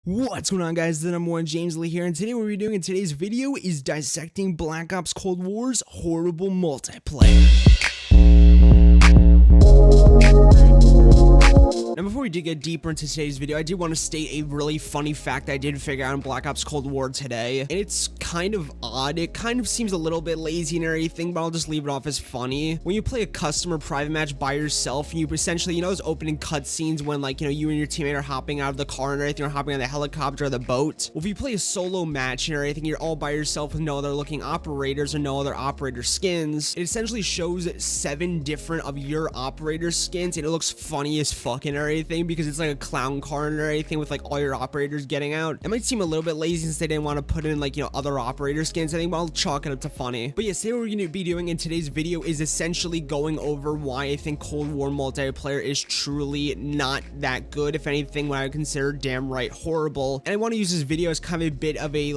What's going on, guys? The number one James Lee here, and today what we're doing in today's video is dissecting Black Ops Cold War's horrible multiplayer. Now, before we do get deeper into today's video, I do want to state a really funny fact I did figure out in Black Ops Cold War today, and it's kind of odd. It kind of seems a little bit lazy and everything, but I'll just leave it off as funny. When you play a custom or private match by yourself, and you essentially, those opening cutscenes when, you and your teammate are hopping out of the car and everything, or hopping on the helicopter or the boat. Well, if you play a solo match and everything, you're all by yourself with no other looking operators or no other operator skins. It essentially shows 7 different of your operator skins, and it looks funny as fuck and everything because it's like a clown car and everything with all your operators getting out. It might seem a little bit lazy since they didn't want to put in other operator skins, I think, but I'll chalk it up to funny. But yeah, today what we're going to be doing in today's video is essentially going over why I think Cold War multiplayer is truly not that good. If anything, what I would consider damn right horrible. And I want to use this video as kind of a bit of a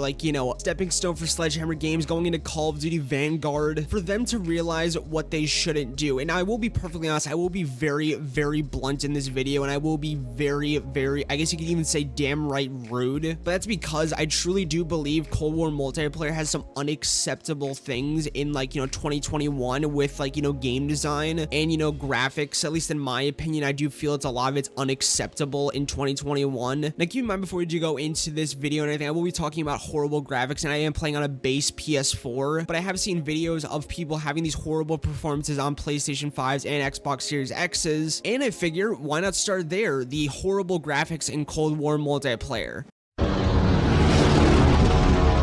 stepping stone for Sledgehammer Games going into Call of Duty Vanguard, for them to realize what they shouldn't do. And I will be perfectly honest, I will be very, very blunt in this video, and I will be very, very, I guess you could even say damn right rude, but that's because I truly do believe Cold War multiplayer has some unacceptable things in 2021 with game design and graphics. At least in my opinion, I do feel a lot of it's unacceptable in 2021. Now keep in mind, before we do go into this video and everything, I will be talking about horrible graphics, and I am playing on a base PS4, but I have seen videos of people having these horrible performances on PlayStation 5s and Xbox Series X's, and I figure why not start there, the horrible graphics in Cold War multiplayer.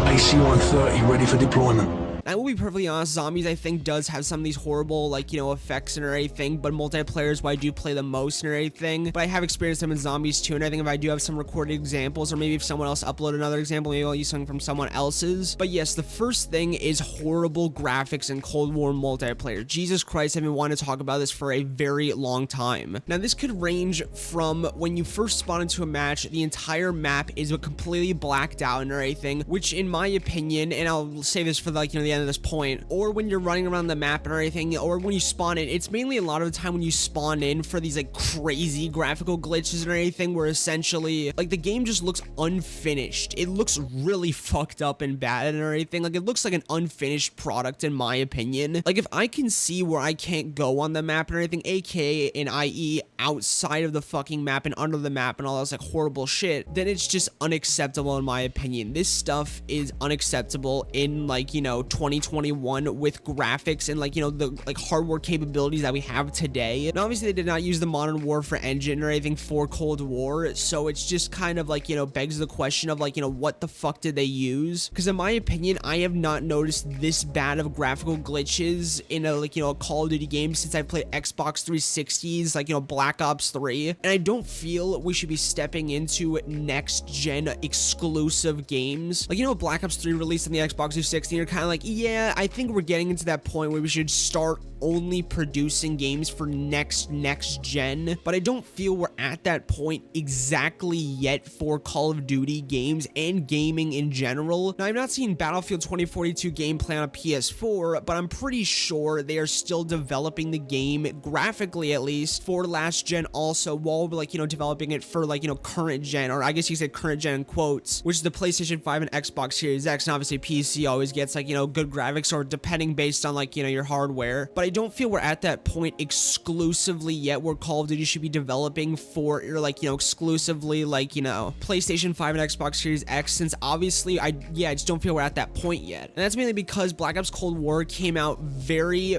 AC-130 ready for deployment. I will be perfectly honest, Zombies I think does have some of these horrible effects and everything, but multiplayer is what I do play the most and everything. But I have experienced them in Zombies too, and I think if I do have some recorded examples, or maybe if someone else uploaded another example, maybe I'll use something from someone else's. But yes, the first thing is horrible graphics in Cold War multiplayer. Jesus Christ, I've been wanting to talk about this for a very long time. Now this could range from when you first spawn into a match, the entire map is completely blacked out and everything, which in my opinion, and I'll say this for the end of this point, or when you're running around the map and everything, or when you spawn in, it's mainly a lot of the time when you spawn in for these crazy graphical glitches and everything, where essentially the game just looks unfinished. It looks really fucked up and bad and everything. It looks like an unfinished product in my opinion. If I can see where I can't go on the map and everything, aka and i.e. outside of the fucking map and under the map and all this horrible shit, then it's just unacceptable in my opinion. This stuff is unacceptable in 2021 with graphics and the hardware capabilities that we have today. And obviously they did not use the Modern Warfare engine or anything for Cold War, so it's just kind of begs the question of what the fuck did they use? Because in my opinion, I have not noticed this bad of graphical glitches in a Call of Duty game since I played Xbox 360s Black Ops 3, and I don't feel we should be stepping into next gen exclusive games. Black Ops 3 released on the Xbox 360, you're kind of yeah, I think we're getting into that point where we should start only producing games for next gen, but I don't feel we're at that point exactly yet for Call of Duty games and gaming in general. Now, I've not seen Battlefield 2042 gameplay on a PS4, but I'm pretty sure they are still developing the game, graphically at least, for last gen also, while developing it for current gen, or I guess you said current gen in quotes, which is the PlayStation 5 and Xbox Series X, and obviously PC always gets good graphics, or depending based on your hardware. But I don't feel we're at that point exclusively yet where Call of Duty should be developing for exclusively PlayStation 5 and Xbox Series X, since obviously I just don't feel we're at that point yet. And that's mainly because Black Ops Cold War came out very,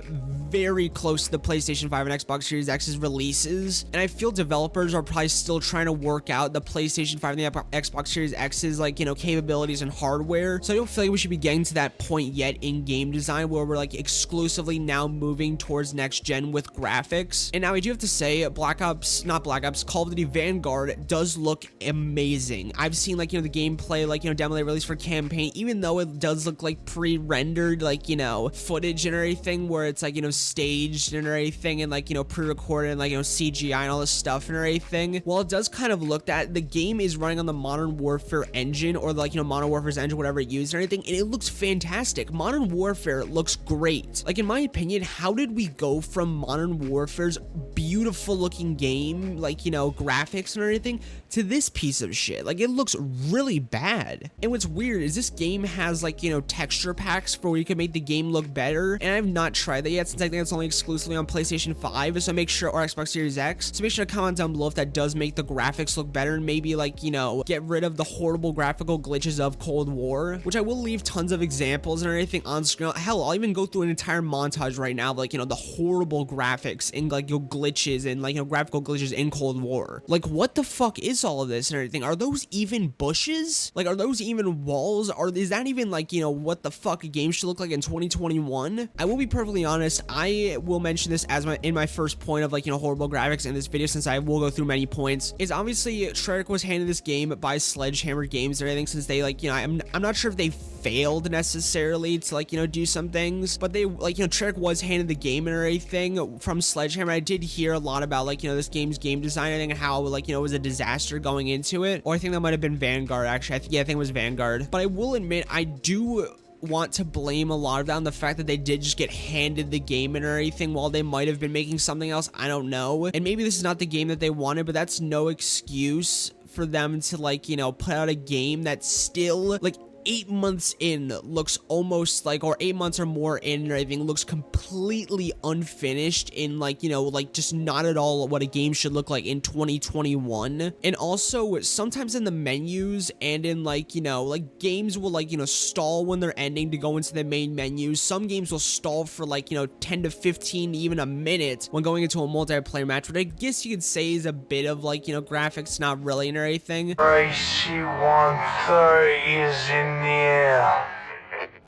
very close to the PlayStation 5 and Xbox Series X's releases, and I feel developers are probably still trying to work out the PlayStation 5 and the Xbox Series X's capabilities and hardware. So I don't feel like we should be getting to that point yet in game design where we're exclusively now moving towards next gen with graphics. And now I do have to say, Call of Duty Vanguard does look amazing. I've seen the gameplay demo they released for campaign, even though it does look pre-rendered footage and everything, where it's staged and everything, and pre-recorded and CGI and all this stuff and everything. While it does kind of look that the game is running on the Modern Warfare engine, or Modern Warfare's engine, whatever it used and everything, and it looks fantastic. Modern Warfare looks great. In my opinion, how did we go from Modern Warfare's beautiful beautiful looking game, like, you know, graphics and everything, to this piece of shit. Like, it looks really bad. And what's weird is this game has, like, you know, texture packs for where you can make the game look better, and I have not tried that yet since I think it's only exclusively on PlayStation 5, so make sure, or Xbox Series X, so make sure to comment down below if that does make the graphics look better, and maybe, like, you know, get rid of the horrible graphical glitches of Cold War, which I will leave tons of examples and everything on screen. Hell, I'll even go through an entire montage right now of, like, you know, the horrible graphics and, like, you know, glitches and, like, you know, graphical glitches in Cold War. Like, what the fuck is all of this and everything? Are those even bushes? Like, are those even walls? Is that even, like, you know, what the fuck a game should look like in 2021? I will be perfectly honest, I will mention this as in my first point of, like, you know, horrible graphics in this video, since I will go through many points. Is obviously Treyarch was handed this game by Sledgehammer Games and everything, since they, like, you know, I'm not sure if they failed necessarily to, like, you know, do some things, but they, like, you know, Treyarch was handed the game and everything from Sledgehammer. I did hear a lot about, like, you know, this game's game design, I think, how, like, you know, it was a disaster going into it, or I think that might have been Vanguard, actually. I think it was Vanguard, but I will admit, I do want to blame a lot of that on the fact that they did just get handed the game and everything, while they might have been making something else. I don't know, and maybe this is not the game that they wanted, but that's no excuse for them to, like, you know, put out a game that's still, like, 8 months in looks almost like, or 8 months or more in and everything, looks completely unfinished, in, like, you know, like, just not at all what a game should look like in 2021. And also, sometimes in the menus and in, like, you know, like, games will, like, you know, stall when they're ending to go into the main menus. Some games will stall for, like, you know, 10 to 15, even a minute when going into a multiplayer match, which I guess you could say is a bit of, like, you know, graphics, not really, and everything. AC-130 is in the air.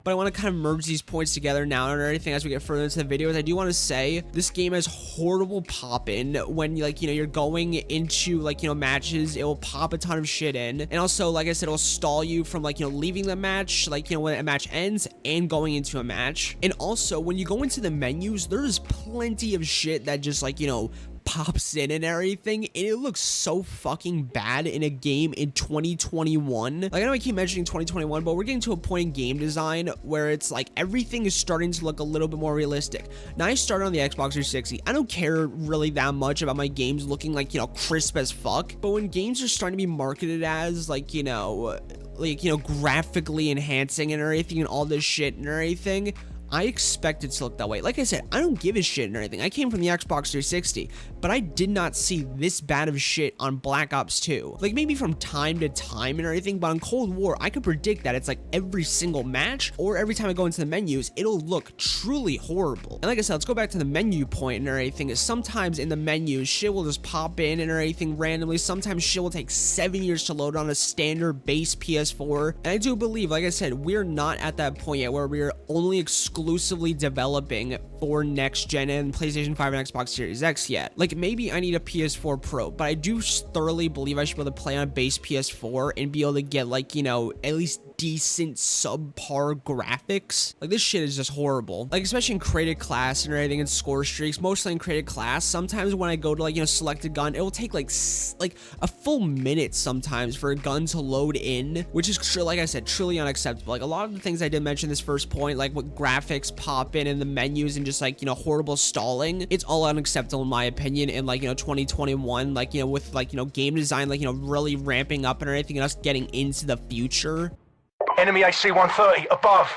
But I want to kind of merge these points together now and everything as we get further into the videos. I do want to say this game has horrible pop-in when, like, you know, you're going into, like, you know, matches. It will pop a ton of shit in, and also, like I said, it'll stall you from, like, you know, leaving the match, like, you know, when a match ends, and going into a match. And also, when you go into the menus, there's plenty of shit that just, like, you know, pops in and everything, and it looks so fucking bad in a game in 2021. Like, I know I keep mentioning 2021, but we're getting to a point in game design where it's like everything is starting to look a little bit more realistic. Now, I started on the Xbox 360. I don't care really that much about my games looking, like, you know, crisp as fuck, but when games are starting to be marketed as, like, you know, graphically enhancing and everything and all this shit and everything, I expect it to look that way. Like I said, I don't give a shit and everything. I came from the Xbox 360, but I did not see this bad of shit on Black Ops 2. Like, maybe from time to time and everything, but on Cold War, I could predict that it's like every single match, or every time I go into the menus, it'll look truly horrible. And like I said, let's go back to the menu point and everything. Sometimes in the menus, shit will just pop in and everything randomly. Sometimes shit will take 7 years to load on a standard base PS4. And I do believe, like I said, we're not at that point yet where we're only exclusively developing for next gen and PlayStation 5 and Xbox Series X yet. Like, maybe I need a PS4 Pro, but I do thoroughly believe I should be able to play on a base PS4 and be able to get, like, you know, at least decent subpar graphics. Like, this shit is just horrible. Like, especially in created class and everything, in Scorestreaks, mostly in created class. Sometimes when I go to, like, you know, select a gun, it will take like a full minute sometimes for a gun to load in, which is, like I said, truly unacceptable. Like, a lot of the things I did mention this first point, like what graphics pop in the menus and just, like, you know, horrible stalling, it's all unacceptable in my opinion in, like, you know, 2021, like, you know, with, like, you know, game design, like, you know, really ramping up and everything, and us getting into the future. Enemy AC-130 above.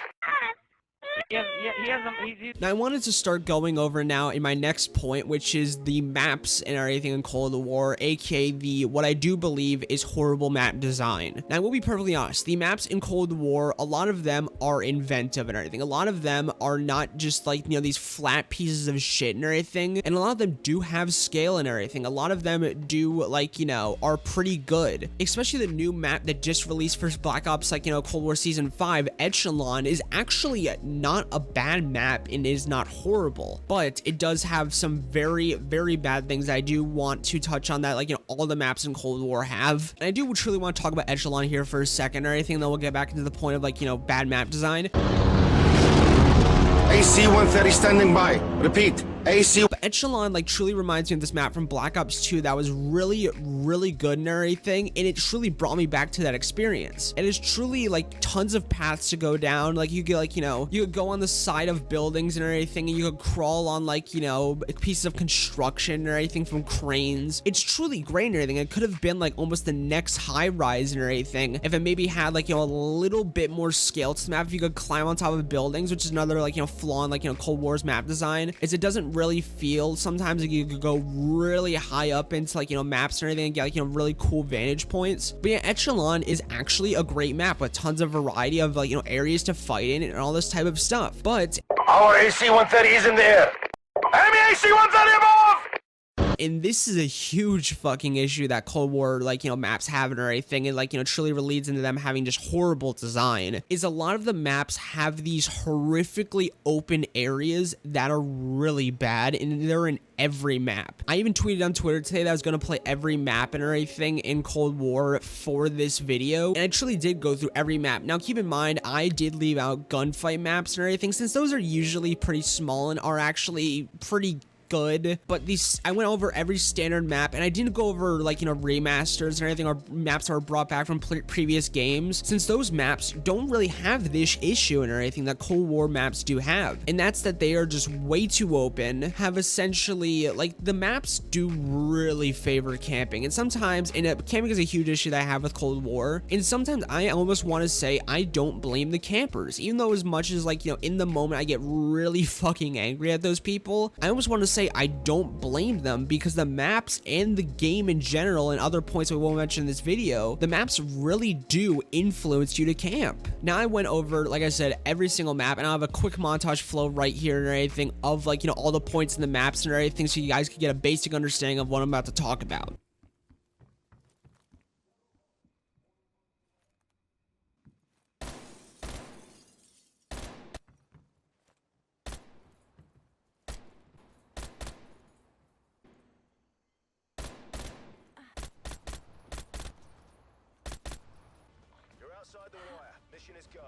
Now, I wanted to start going over now in my next point, which is the maps and everything in Cold War, aka what I do believe is horrible map design. Now, I will be perfectly honest, the maps in Cold War, a lot of them are inventive and everything. A lot of them are not just, like, you know, these flat pieces of shit and everything, and a lot of them do have scale and everything. A lot of them do, like, you know, are pretty good. Especially the new map that just released for Black Ops, like, you know, Cold War Season 5, Echelon, is actually not a bad map and is not horrible, but it does have some very, very bad things. I do want to touch on that, like, you know, all the maps in Cold War have, and I do truly want to talk about Echelon here for a second or anything, then we'll get back into the point of, like, you know, bad map design. AC-130 standing by. Repeat. AC. But Echelon like truly reminds me of this map from Black Ops 2 that was really good and everything, and it truly brought me back to that experience. It is truly like tons of paths to go down. Like you get like, you know, you could go on the side of buildings and everything, and you could crawl on like, you know, pieces of construction or anything from cranes. It's truly great and everything. It could have been like almost the next high rise and everything if it maybe had like, you know, a little bit more scale to the map. If you could climb on top of buildings, which is another like, you know, flaw in like, you know, Cold War's map design, is it doesn't really feel sometimes like you could go really high up into like, you know, maps and everything and get like, you know, really cool vantage points. But yeah, Echelon is actually a great map with tons of variety of like, you know, areas to fight in and all this type of stuff. But Our AC-130 is in there. Enemy AC-130 above! and this is a huge fucking issue that Cold War, like, you know, maps have and everything, and like, you know, truly leads into them having just horrible design, is a lot of the maps have these horrifically open areas that are really bad, and they're in every map. I even tweeted on Twitter today that I was going to play every map and everything in Cold War for this video, and I truly did go through every map. Now keep in mind, I did leave out gunfight maps and everything, since those are usually pretty small and are actually pretty good, but these, I went over every standard map, and I didn't go over like, you know, remasters and everything, or maps that were brought back from previous games, since those maps don't really have this issue and everything that Cold War maps do have, and that's that they are just way too open, have essentially, like, the maps do really favor camping, and sometimes, and camping is a huge issue that I have with Cold War, and sometimes I almost want to say I don't blame the campers, even though as much as, like, you know, in the moment I get really fucking angry at those people, I almost want to say I don't blame them, because the maps and the game in general, and other points we won't mention in this video, the maps really do influence you to camp. Now I went over, like I said, every single map, and I'll have a quick montage flow right here and everything of, like, you know, all the points in the maps and everything, so you guys can get a basic understanding of what I'm about to talk about. Outside the wire. Mission is go.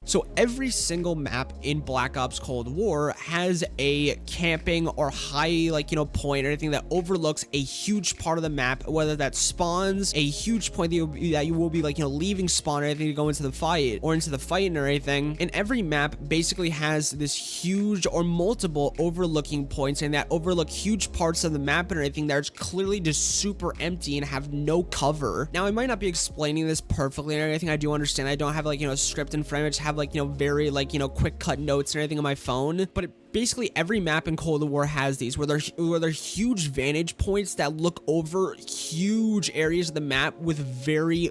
So every single map in Black Ops Cold War has a camping or high, like, you know, point or anything that overlooks a huge part of the map, whether that spawns a huge point that you will be like, you know, leaving spawn or anything to go into the fight or into the fight or anything. And every map basically has this huge or multiple overlooking points, and that overlook huge parts of the map and everything that are clearly just super empty and have no cover. Now I might not be explaining this perfectly or anything. I do understand I don't have, like, you know, a script in frame. I just have have like, very like, quick cut notes and everything on my phone, but basically every map in Cold War has these where they're huge vantage points that look over huge areas of the map with very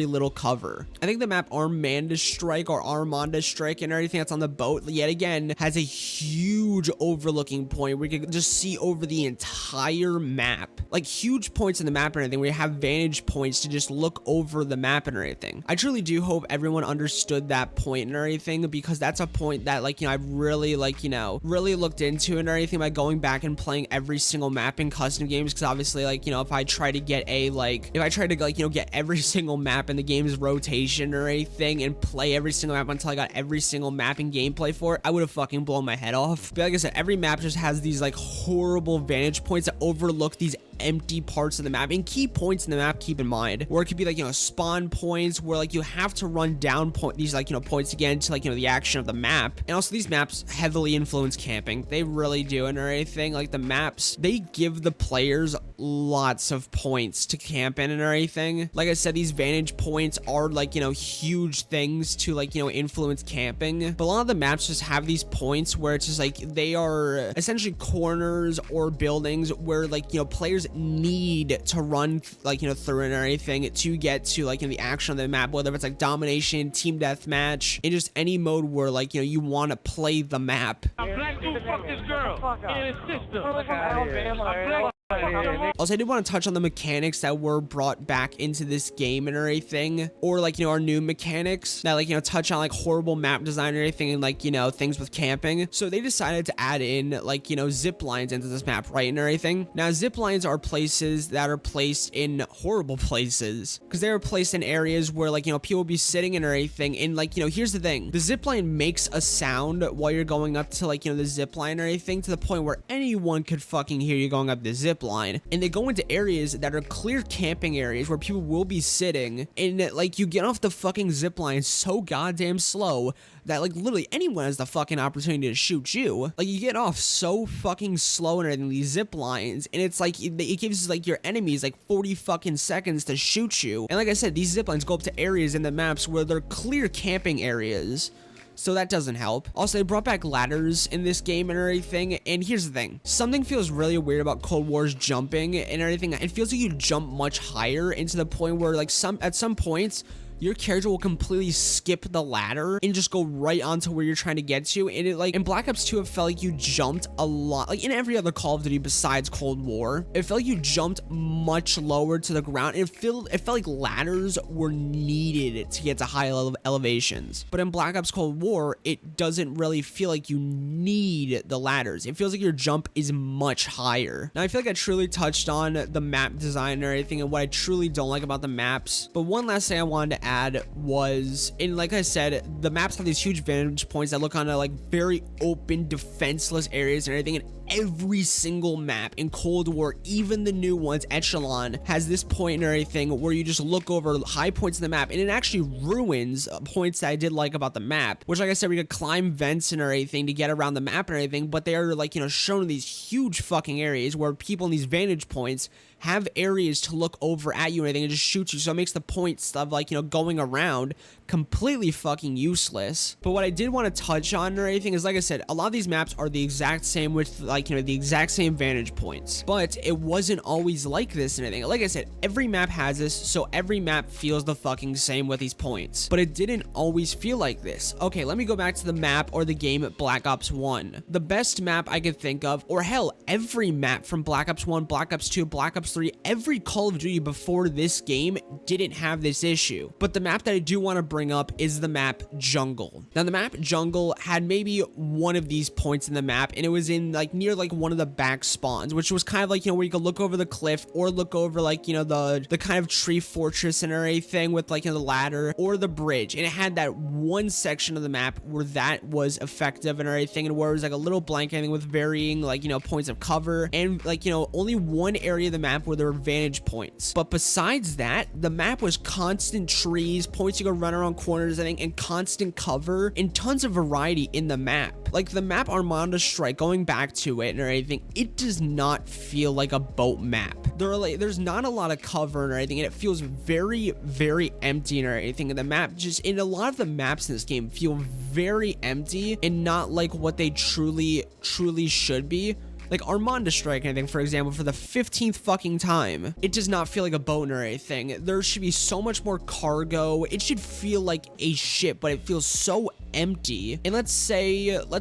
little cover. I think the map Armanda Strike or Armanda Strike and everything that's on the boat yet again has a huge overlooking point where you can just see over the entire map, like huge points in the map and everything where you have vantage points to just look over the map and everything. I truly do hope everyone understood that point and everything, because that's a point that like, I've really like, really looked into and everything by going back and playing every single map in custom games, because obviously like, if I try to get get every single map in the game's rotation or anything and play every single map until I got every single map in gameplay for it, I would have fucking blown my head off. But like I said, every map just has these like horrible vantage points that overlook these empty parts of the map and key points in the map, keep in mind, where it could be like, spawn points where like you have to run down these like, points again to like, the action of the map. And also these maps heavily influence camping. They really do. And everything, like the maps, they give the players lots of points to camp in and everything. Like I said, these vantage points are like, huge things to like, influence camping. But a lot of the maps just have these points where it's just like, they are essentially corners or buildings where like, players need to run like, through and everything to get to like, the action of the map, whether it's like domination, team deathmatch, in just any mode where like, you want to play the map. I'm black dude, fuck this girl and his sister. Also, I did want to touch on the mechanics that were brought back into this game and everything, or like, our new mechanics that like, touch on like horrible map design and everything and like, things with camping. So they decided to add in like, zip lines into this map, right, and everything. Now, zip lines are places that are placed in horrible places because they are placed in areas where like, people will be sitting and everything. And like, here's the thing, the zip line makes a sound while you're going up to like, the zip line or anything, to the point where anyone could fucking hear you going up the zip line. And they go into areas that are clear camping areas where people will be sitting, and like you get off the fucking zip line so goddamn slow that like literally anyone has the fucking opportunity to shoot you. Like you get off so fucking slow and everything, these zip lines, and it's like it gives like your enemies like 40 fucking seconds to shoot you. And like I said, these zip lines go up to areas in the maps where they're clear camping areas, so that doesn't help. Also, they brought back ladders in this game and everything, and here's the thing. Something feels really weird about Cold War's jumping and everything. It feels like you jump much higher, into the point where like at some points, your character will completely skip the ladder and just go right onto where you're trying to get to. And it like in Black Ops 2, it felt like you jumped a lot. Like in every other Call of Duty besides Cold War, it felt like you jumped much lower to the ground. It felt like ladders were needed to get to high elevations. But in Black Ops Cold War, it doesn't really feel like you need the ladders. It feels like your jump is much higher. Now, I feel like I truly touched on the map design and everything and what I truly don't like about the maps. But one last thing I wanted to add was, and like I said, the maps have these huge vantage points that look onto like very open, defenseless areas and everything. And every single map in Cold War, even the new ones, Echelon, has this point and everything where you just look over high points in the map, and it actually ruins points that I did like about the map, which, like I said, we could climb vents and everything to get around the map and everything, but they are like, shown in these huge fucking areas where people in these vantage points have areas to look over at you and everything and just shoot you. So it makes the points of like, going around completely fucking useless. But what I did want to touch on or anything is, like I said, a lot of these maps are the exact same with like, the exact same vantage points, but it wasn't always like this and anything. Like I said, every map has this, so every map feels the fucking same with these points, but it didn't always feel like this. Okay, let me go back to the map or the game Black Ops 1. The best map I could think of, or hell, every map from Black Ops 1, Black Ops 2, Black Ops 3, every Call of Duty before this game didn't have this issue. But the map that I do want to bring up is the map Jungle. Now, the map Jungle had maybe one of these points in the map, and it was in like near like one of the back spawns, which was kind of like, where you could look over the cliff or look over like, the kind of tree fortress and everything with like, the ladder or the bridge. And it had that one section of the map where that was effective and everything, and where it was like a little blanketing with varying like, points of cover, and like, only one area of the map where there were vantage points. But besides that, the map was constant trees, points you could run around corners, I think, and constant cover, and tons of variety in the map. Like the map Armanda Strike, going back to to it and everything, it does not feel like a boat map. There's not a lot of cover and everything, and it feels very, very empty and everything. And the map a lot of the maps in this game feel very empty and not like what they truly should be. Like Armada Strike and anything, for example, for the 15th fucking time, it does not feel like a boat or anything. There should be so much more cargo. It should feel like a ship, but it feels so empty. And let's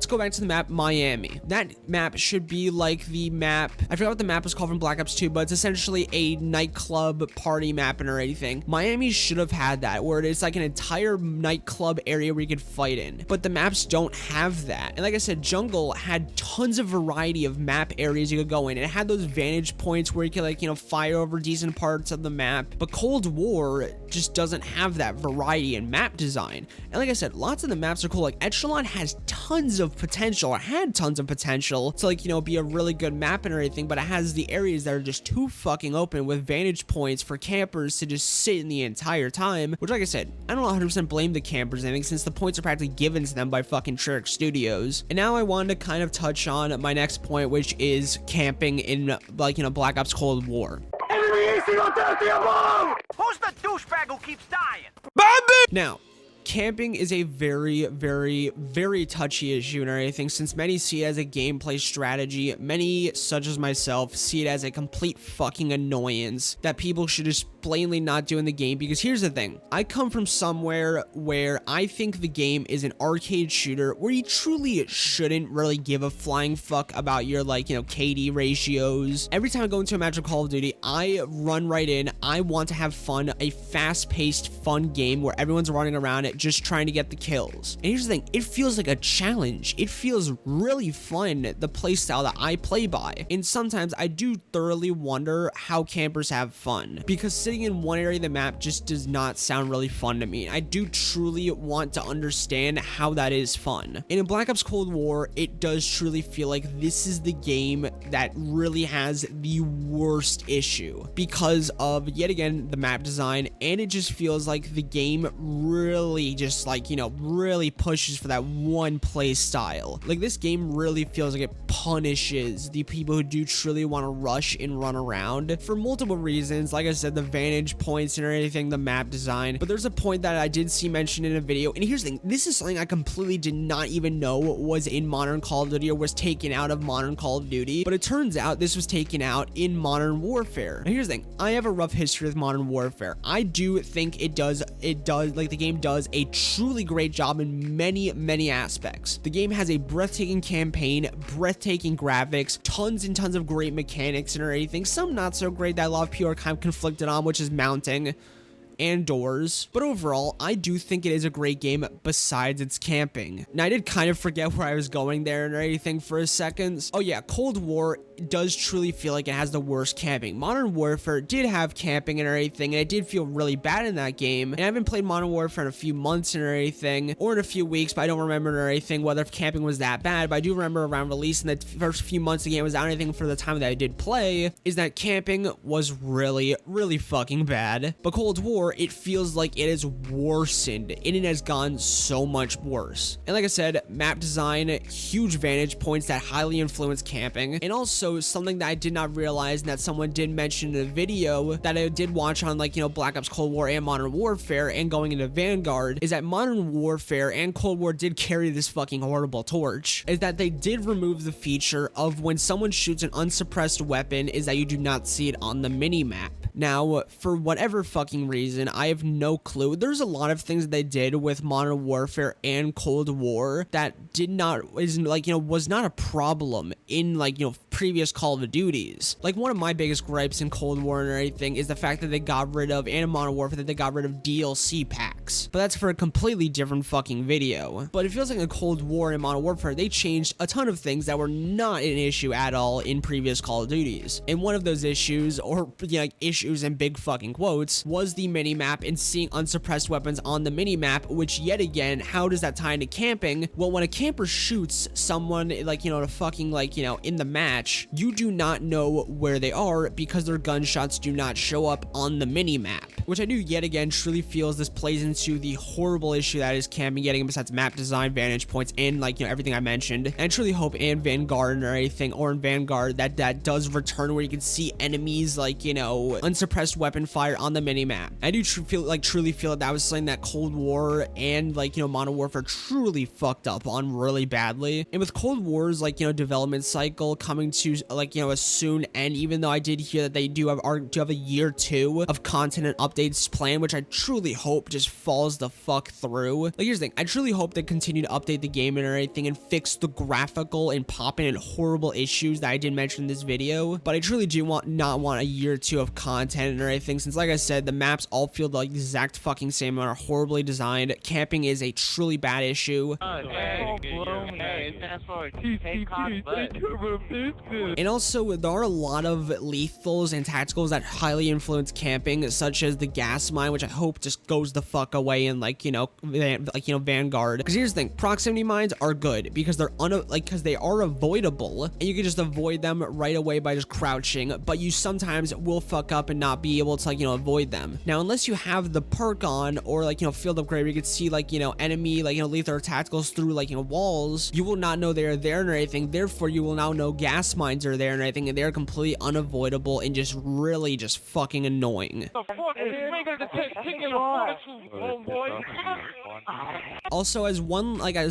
go back to the map Miami. That map should be like the map, I forgot what the map was called from Black Ops 2, but it's essentially a nightclub party map and everything. Miami should have had that, where it's like an entire nightclub area where you could fight in, but the maps don't have that. And like I said, Jungle had tons of variety of map areas you could go in. It had those vantage points where you could, like, you know, fire over decent parts of the map, but Cold War just doesn't have that variety in map design. And like I said, lots of the maps are cool. Like Echelon has tons of potential, or had tons of potential to, like, you know, be a really good map and everything, but it has the areas that are just too fucking open with vantage points for campers to just sit in the entire time, which, like I said, I don't 100% blame the campers and everything, since the points are practically given to them by fucking Trick Studios. And now I wanted to kind of touch on my next point, which is camping in, like, you know, Black Ops Cold War. Enemy AC on 30 above! Who's the douchebag who keeps dying? Now, camping is a very, very, very touchy issue and everything, since many see it as a gameplay strategy. Many, such as myself, see it as a complete fucking annoyance that people should just blatantly not do in the game. Because here's the thing, I come from somewhere where I think the game is an arcade shooter where you truly shouldn't really give a flying fuck about your, like, you know, KD ratios. Every time I go into a match of Call of Duty, I run right in. I want to have fun, a fast-paced, fun game where everyone's running around it just trying to get the kills. And here's the thing, it feels like a challenge. It feels really fun, the playstyle that I play by. And sometimes I do thoroughly wonder how campers have fun, because sitting in one area of the map just does not sound really fun to me. I do truly want to understand how that is fun. And in Black Ops Cold War, it does truly feel like this is the game that really has the worst issue because of, yet again, the map design. And it just feels like the game really just, like, you know, really pushes for that one play style. Like, this game really feels like it punishes the people who do truly want to rush and run around for multiple reasons. Like I said, the vantage points and everything, the map design. But there's a point that I did see mentioned in a video, and here's the thing, this is something I completely did not even know was in Modern Call of Duty or was taken out of Modern Call of Duty, but it turns out this was taken out in Modern Warfare. And here's the thing, I have a rough history with Modern Warfare. I do think it does, like, the game does a truly great job in many aspects. The game has a breathtaking campaign, breathtaking graphics, tons and tons of great mechanics and everything. Some not so great that a lot of people are kind of conflicted on, which is mounting and doors, but overall I do think it is a great game besides its camping. Now, I did kind of forget where I was going there and everything for a second. Oh yeah, Cold War does truly feel like it has the worst camping. Modern Warfare did have camping and everything, and I did feel really bad in that game. And I haven't played Modern Warfare in a few months and everything, or in a few weeks, but I don't remember or anything whether camping was that bad. But I do remember around release in the first few months the game was out, anything for the time that I did play, is that camping was really fucking bad. But Cold War, it feels like it has worsened, and it has gone so much worse. And like I said, map design, huge vantage points that highly influence camping. And also something that I did not realize, and that someone did mention in a video that I did watch on, like, you know, Black Ops Cold War and Modern Warfare and going into Vanguard, is that Modern Warfare and Cold War did carry this fucking horrible torch, is that they did remove the feature of when someone shoots an unsuppressed weapon, is that you do not see it on the mini-map. Now, for whatever fucking reason, I have no clue. There's a lot of things that they did with Modern Warfare and Cold War that was not a problem in, like, you know, previous Call of Duties. Like, one of my biggest gripes in Cold War and everything is the fact that they got rid of, and in Modern Warfare, that they got rid of DLC packs. But that's for a completely different fucking video. But it feels like in Cold War and Modern Warfare, they changed a ton of things that were not an issue at all in previous Call of Duties. And one of those issues, or, you know, like, issues in big fucking quotes was the minimap and seeing unsuppressed weapons on the minimap, which yet again, how does that tie into camping? Well, when a camper shoots someone, like, you know, to fucking, like, you know, in the match, you do not know where they are because their gunshots do not show up on the minimap, which I do yet again truly feels this plays into the horrible issue that is camping yet again, besides map design, vantage points, and, like, you know, everything I mentioned. And I truly hope in Vanguard or anything, or in Vanguard, that does return where you can see enemies, like, you know, unsuppressed weapon fire on the minimap. I do truly feel that was something that Cold War and, like, you know, Modern Warfare truly fucked up on really badly. And with Cold War's, like, you know, development cycle coming to, like, you know, a soon end, even though I did hear that they do have a year 2 of content and updates planned, which I truly hope just falls the fuck through. Like, here's the thing, I truly hope they continue to update the game and everything and fix the graphical and popping and horrible issues that I did mention in this video, but I truly do not want a year or 2 of content and everything, since like I said, the maps all feel the exact fucking same and are horribly designed. Camping is a truly bad issue. And also, there are a lot of lethals and tacticals that highly influence camping, such as the gas mine, which I hope just goes the fuck away in, like, you know, Vanguard. Because here's the thing, proximity mines are good because they're because they are avoidable, and you can just avoid them right away by just crouching, but you sometimes will fuck up and not be able to, like, you know, avoid them. Now, unless you have the perk on, or, like, you know, field upgrade where you can see, like, you know, enemy, like, you know, lethal or tacticals through, like, you know, walls, you will not know they're there and everything. Therefore, you will now know gas mines are there and everything, and they're completely unavoidable and just really just fucking annoying. Also, as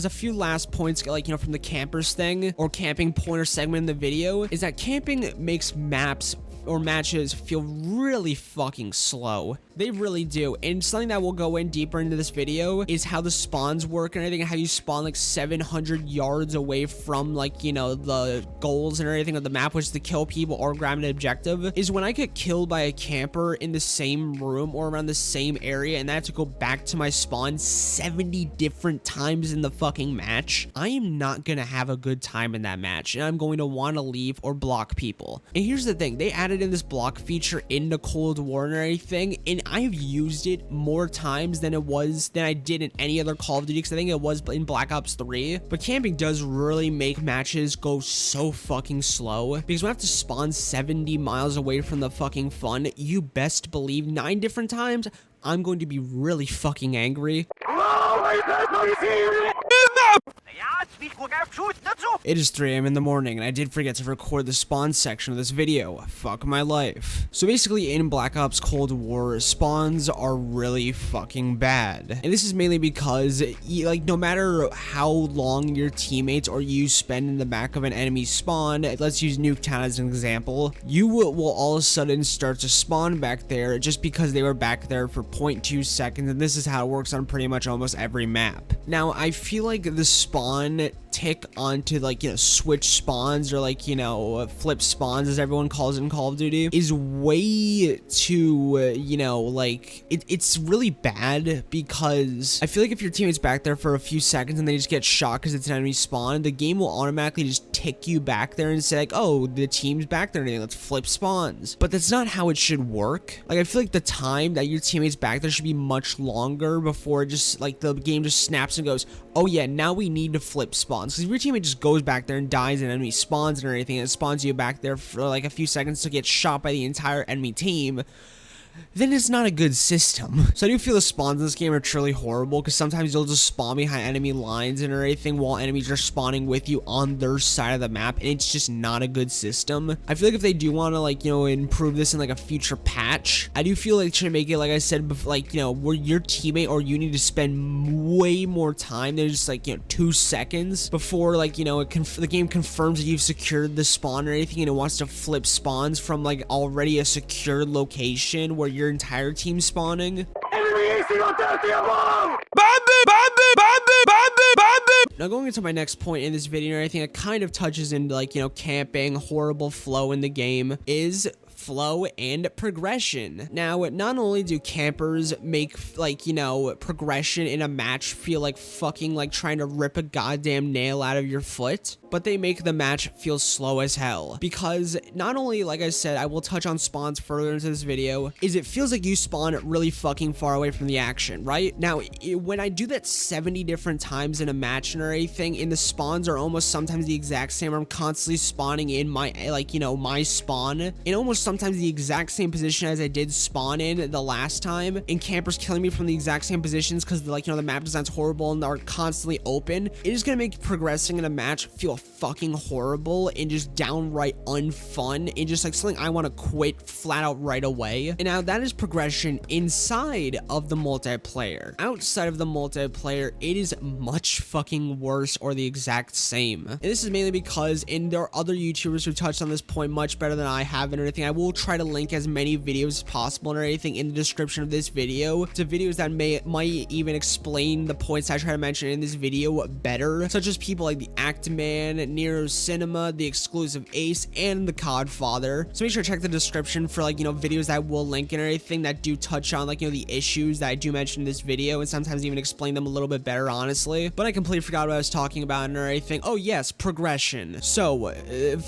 a few last points, like, you know, from the campers thing or camping point or segment in the video, is that camping makes maps or matches feel really fucking slow. They really do. And something that we'll go in deeper into this video is how the spawns work and everything, and how you spawn like 700 yards away from, like, you know, the goals and everything of the map, which is to kill people or grab an objective. Is when I get killed by a camper in the same room or around the same area and I have to go back to my spawn 70 different times in the fucking match, I am not gonna have a good time in that match, and I'm going to want to leave or block people. And here's the thing, they added in this block feature into Cold War and everything, and I've used it more times than I did in any other Call of Duty, because I think it was in Black Ops 3. But camping does really make matches go so fucking slow, because when I have to spawn 70 miles away from the fucking fun, you best believe 9 different times I'm going to be really fucking angry. It is 3 AM in the morning, and I did forget to record the spawn section of this video. Fuck my life. So basically, in Black Ops Cold War, spawns are really fucking bad. And this is mainly because, like, no matter how long your teammates or you spend in the back of an enemy spawn, let's use Nuketown as an example, you will all of a sudden start to spawn back there just because they were back there for 0.2 seconds, and this is how it works on pretty much almost every map. Now, I feel like the spawn tick onto, like, you know, switch spawns, or, like, you know, flip spawns as everyone calls it in Call of Duty, is way too, you know, like, it's really bad, because I feel like if your teammate's back there for a few seconds and they just get shot because it's an enemy spawn, the game will automatically just tick you back there and say, like, oh, the team's back there and let's flip spawns. But that's not how it should work. Like, I feel like the time that your teammate's back there should be much longer before just, like, the game just snaps and goes, oh yeah, now we need to flip spawns. Because if your teammate just goes back there and dies and enemy spawns and everything, and it spawns you back there for like a few seconds to get shot by the entire enemy team, then it's not a good system. So I do feel the spawns in this game are truly horrible, because sometimes you'll just spawn behind enemy lines and everything while enemies are spawning with you on their side of the map, and it's just not a good system. I feel like if they do want to, like, you know, improve this in like a future patch, I do feel like they should make it, like I said before, like, you know, where your teammate or you need to spend way more time than just, like, you know, 2 seconds before, like, you know, the game confirms that you've secured the spawn or anything, and it wants to flip spawns from, like, already a secured location where your entire team spawning. Now, going into my next point in this video, and I think it kind of touches into, like, you know, camping, horrible flow in the game, is flow and progression. Now, not only do campers make, like, you know, progression in a match feel like fucking like trying to rip a goddamn nail out of your foot, but they make the match feel slow as hell. Because not only, like I said, I will touch on spawns further into this video, is it feels like you spawn really fucking far away from the action, right? Now, when I do that 70 different times in a match and everything, and the spawns are almost sometimes the exact same, I'm constantly spawning in my, like, you know, my spawn, in almost sometimes the exact same position as I did spawn in the last time, and campers killing me from the exact same positions because, like, you know, the map design's horrible and are constantly open, it is gonna make progressing in a match feel fucking horrible and just downright unfun and just like something I want to quit flat out right away. And now that is progression inside of the multiplayer. Outside of the multiplayer, it is much fucking worse or the exact same. And this is mainly because, and there are other YouTubers who touched on this point much better than I have and everything. I will try to link as many videos as possible and everything in the description of this video to videos that might even explain the points I try to mention in this video better, such as people like the Actman, NerosCinema, TheXclusiveAce, and the CODfather. So make sure to check the description for, like, you know, videos that I will link and everything that do touch on, like, you know, the issues that I do mention in this video, and sometimes even explain them a little bit better, honestly. But I completely forgot what I was talking about and everything. Oh yes, progression. So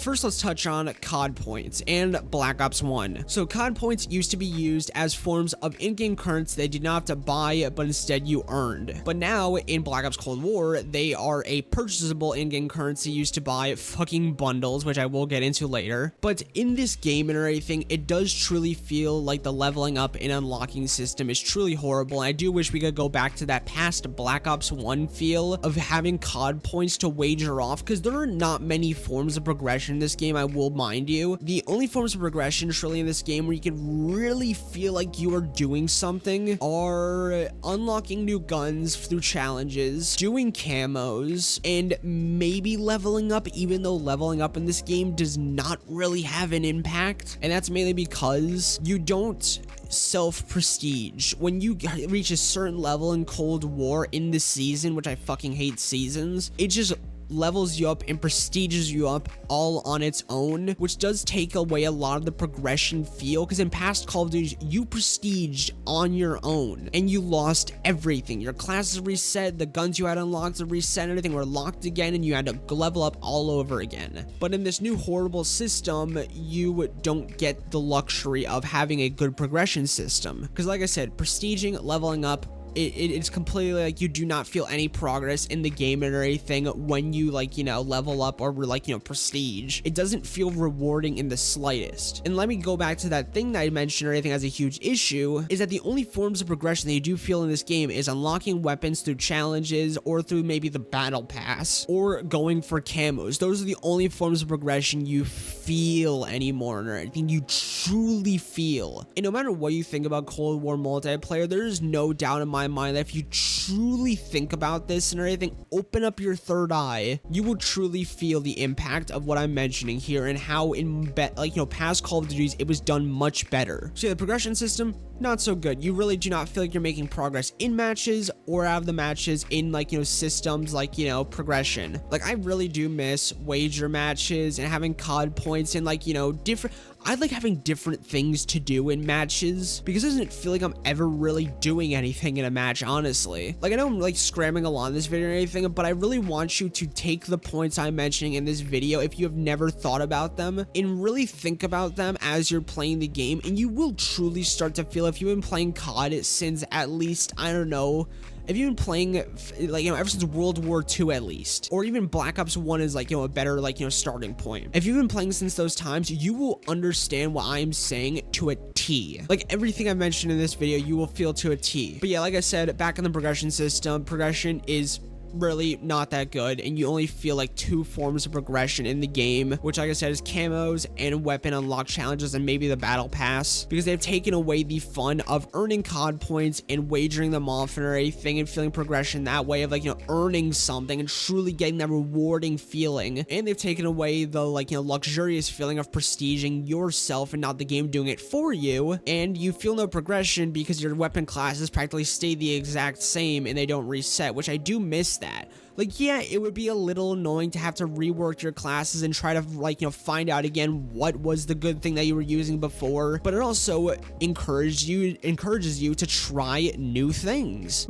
first let's touch on COD points and Black Ops 1. So COD points used to be used as forms of in-game currency they did not have to buy, but instead you earned. But now in Black Ops Cold War, they are a purchasable in-game currency used to buy fucking bundles, which I will get into later. But in this game and everything, it does truly feel like the leveling up and unlocking system is truly horrible. And I do wish we could go back to that past Black Ops 1 feel of having COD points to wager off, because there are not many forms of progression in this game, I will mind you. The only forms of progression truly in this game where you can really feel like you are doing something are unlocking new guns through challenges, doing camos, and maybe leveling up, even though leveling up in this game does not really have an impact. And that's mainly because you don't self-prestige. When you reach a certain level in Cold War in the season, which I fucking hate seasons, it just levels you up and prestiges you up all on its own, which does take away a lot of the progression feel, because in past Call of Duty you prestiged on your own and you lost everything. Your classes reset, the guns you had unlocked reset, everything were locked again, and you had to level up all over again. But in this new horrible system, you don't get the luxury of having a good progression system, because like I said, prestiging, leveling up, it's completely like you do not feel any progress in the game and everything when you, like, you know, level up or, like, you know, prestige. It doesn't feel rewarding in the slightest. And let me go back to that thing that I mentioned or anything as a huge issue, is that the only forms of progression that you do feel in this game is unlocking weapons through challenges or through maybe the battle pass or going for camos. Those are the only forms of progression you feel anymore or anything you truly feel. And no matter what you think about Cold War multiplayer, there is no doubt in my mind that if you truly think about this and everything, open up your third eye, you will truly feel the impact of what I'm mentioning here and how in like, you know, past Call of Duties it was done much better. So yeah, the progression system, not so good. You really do not feel like you're making progress in matches or out of the matches in, like, you know, systems like, you know, progression. Like, I really do miss wager matches and having COD points and, like, you know, different. I like having different things to do in matches, because it doesn't feel like I'm ever really doing anything in a match, honestly. Like, I know I'm like scrambling along this video or anything, but I really want you to take the points I'm mentioning in this video if you have never thought about them and really think about them as you're playing the game, and you will truly start to feel, if you've been playing COD since at least, I don't know, if you've been playing, like, you know, ever since World War II at least, or even Black Ops 1 is, like, you know, a better, like, you know, starting point. If you've been playing since those times, you will understand what I'm saying to a T. Like, everything I mentioned in this video, you will feel to a T. But yeah, like I said, back in the progression system, progression is really not that good, and you only feel like two forms of progression in the game, which, like I said, is camos and weapon unlock challenges and maybe the battle pass, because they've taken away the fun of earning COD points and wagering them off and everything and feeling progression that way of, like, you know, earning something and truly getting that rewarding feeling. And they've taken away the, like, you know, luxurious feeling of prestiging yourself and not the game doing it for you, and you feel no progression because your weapon classes practically stay the exact same and they don't reset, which I do miss that. Like, yeah, it would be a little annoying to have to rework your classes and try to, like, you know, find out again what was the good thing that you were using before, but it also encourages you to try new things.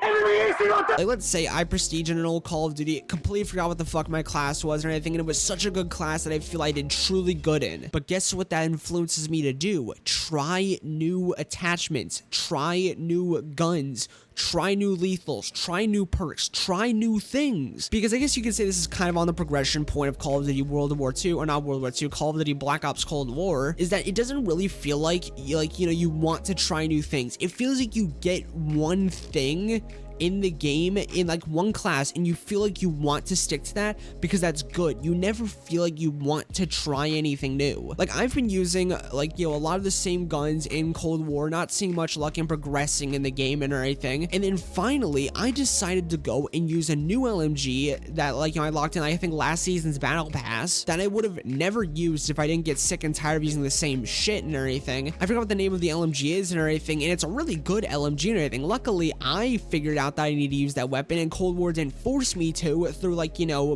Enemy Like, let's say I prestige in an old Call of Duty, completely forgot what the fuck my class was or anything, and it was such a good class that I feel I did truly good in. But guess what that influences me to do? Try new attachments, try new guns, try new lethals, try new perks, try new things. Because I guess you could say this is kind of on the progression point of Call of Duty World War II, or not World War II, Call of Duty Black Ops Cold War, is that it doesn't really feel like you want to try new things. It feels like you get one thing in the game in like one class and you feel like you want to stick to that because that's good. You never feel like you want to try anything new. Like, I've been using like, a lot of the same guns in Cold War, not seeing much luck in progressing in the game and everything. And then finally I decided to go and use a new LMG that I locked in, I think, last season's battle pass, that I would have never used if I didn't get sick and tired of using the same shit and everything. I forgot what the name of the LMG is and everything, and it's a really good LMG and everything. Luckily I figured out that I need to use that weapon, and Cold War didn't force me to through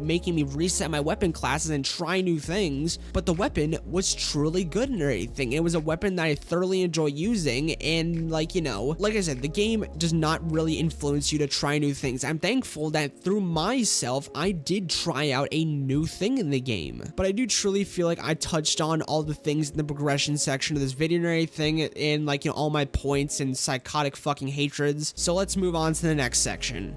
making me reset my weapon classes and try new things. But the weapon was truly good and everything. It was a weapon that I thoroughly enjoy using, and like I said, the game does not really influence you to try new things. I'm thankful that through myself I did try out a new thing in the game. But I do truly feel like I touched on all the things in the progression section of this video and everything, and all my points and psychotic fucking hatreds. So let's move on to the next section.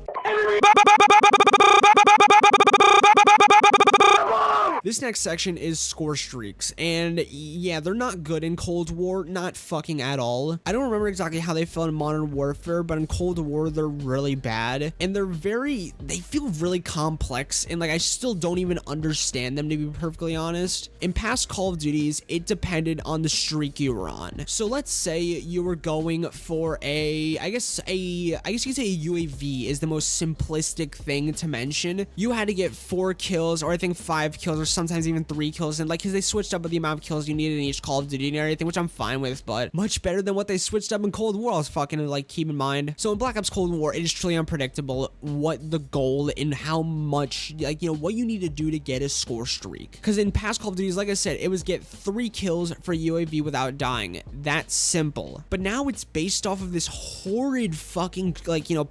This next section is Scorestreaks, and yeah, they're not good in Cold War, not fucking at all. I don't remember exactly how they felt in Modern Warfare, but in Cold War they're really bad, and they feel really complex, and I still don't even understand them, to be perfectly honest. In past Call of Duties, it depended on the streak you were on. So let's say you were going for I guess you could say a UAV is the most simplistic thing to mention. You had to get 4 kills, or I think 5 kills, or sometimes even 3 kills, and because they switched up with the amount of kills you needed in each Call of Duty and everything, which I'm fine with, but much better than what they switched up in Cold War. I was fucking keep in mind. So in Black Ops Cold War, it is truly unpredictable what the goal and how much what you need to do to get a score streak. Because in past Call of Duties, like I said, it was get 3 kills for UAV without dying. That's simple. But now it's based off of this horrid fucking